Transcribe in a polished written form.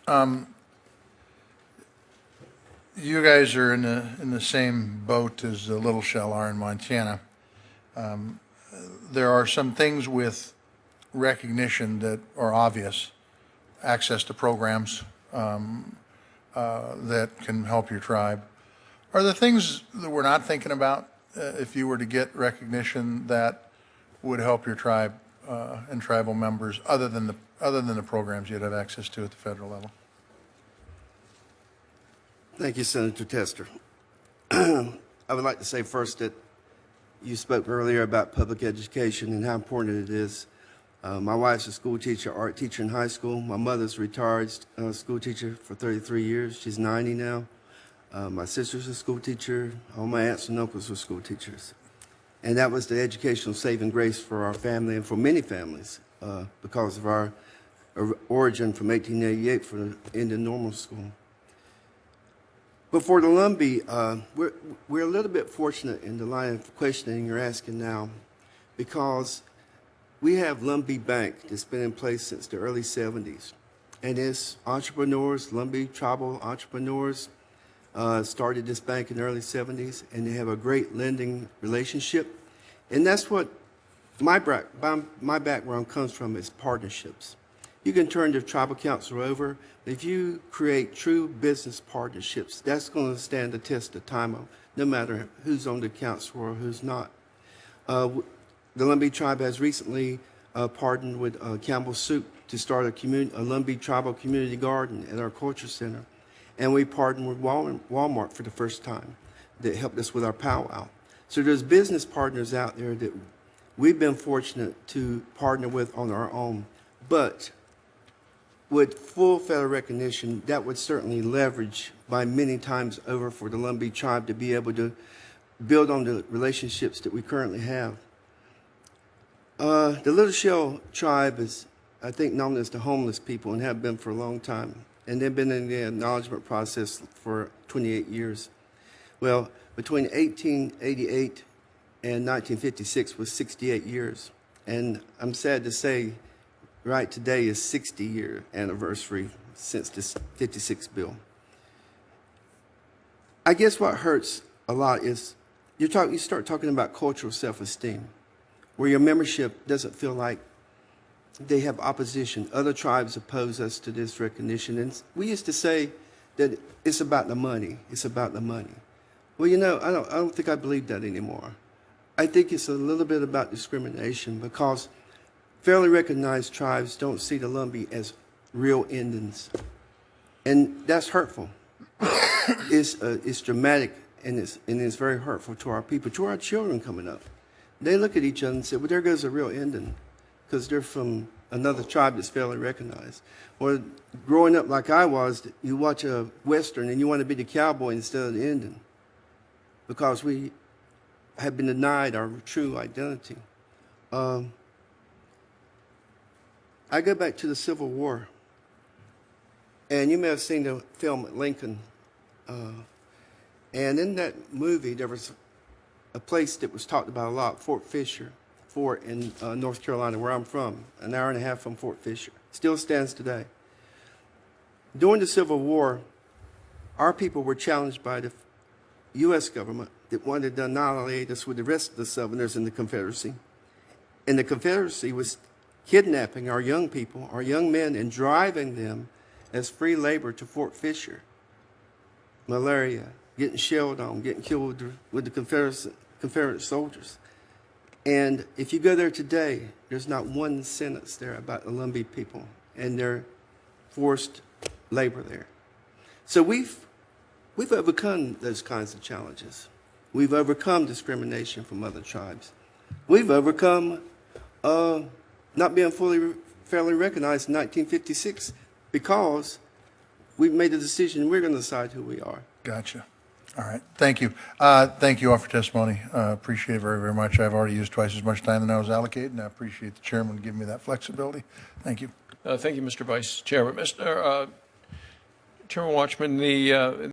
You guys are in the same boat as the Little Shell are in Montana. There are some things with recognition that are obvious, access to programs that can help your tribe. Are there things that we're not thinking about if you were to get recognition that would help your tribe and tribal members other than the programs you'd have access to at the federal level? Thank you, Senator Tester. I would like to say first that you spoke earlier about public education and how important it is. My wife's a school teacher, art teacher in high school. My mother's a retired school teacher for 33 years. She's 90 now. My sister's a school teacher. All my aunts and uncles were school teachers. And that was the educational saving grace for our family and for many families because of our origin from 1888 for the Indian normal school. But for the Lumbee, we're a little bit fortunate in the line of questioning you're asking now because we have Lumbee Bank that's been in place since the early 70s. And it's entrepreneurs, Lumbee tribal entrepreneurs, started this bank in the early 70s, and they have a great lending relationship. And that's what my background comes from, is partnerships. You can turn the tribal council over. If you create true business partnerships, that's going to stand the test of time, no matter who's on the council or who's not. The Lumbee tribe has recently partnered with Campbell Soup to start a Lumbee tribal community garden at our culture center. And we partnered with Walmart for the first time that helped us with our powwow. So there's business partners out there that we've been fortunate to partner with on our own. But with full federal recognition, that would certainly leverage by many times over for the Lumbee tribe to be able to build on the relationships that we currently have. The Little Shell tribe is, I think, known as the homeless people and have been for a long time. And they've been in the acknowledgement process for 28 years. Well, between 1888 and 1956 was 68 years. And I'm sad to say, right today is 60-year anniversary since this 56 bill. I guess what hurts a lot is you start talking about cultural self-esteem, where your membership doesn't feel like they have opposition. Other tribes oppose us to this recognition. And we used to say that it's about the money. It's about the money. Well, you know, I don't think I believe that anymore. I think it's a little bit about discrimination because fairly recognized tribes don't see the Lumbee as real Indians. And that's hurtful. It's dramatic and it's very hurtful to our people, to our children coming up. They look at each other and say, well, there goes a real Indian, because they're from another tribe that's fairly recognized. Or growing up like I was, you watch a Western and you want to be the cowboy instead of the Indian because we have been denied our true identity. I go back to the Civil War, and you may have seen the film Lincoln. And in that movie, there was a place that was talked about a lot, Fort Fisher. Fort in North Carolina, where I'm from, an hour and a half from Fort Fisher. Still stands today. During the Civil War, our people were challenged by the U.S. government that wanted to annihilate us with the rest of the Southerners in the Confederacy. And the Confederacy was kidnapping our young people, our young men, and driving them as free labor to Fort Fisher. Malaria, getting shelled on, getting killed with the Confederate soldiers. And if you go there today, there's not one sentence there about the Lumbee people and their forced labor there. So we've overcome those kinds of challenges. We've overcome discrimination from other tribes. We've overcome not being fairly recognized in 1956 because we've made a decision we're going to decide who we are. Gotcha. All right. Thank you. Thank you all for testimony. Appreciate it very, very much. I've already used twice as much time than I was allocated, and I appreciate the chairman giving me that flexibility. Thank you. Thank you, Mr. Vice Chairman. Chairman Watchman, the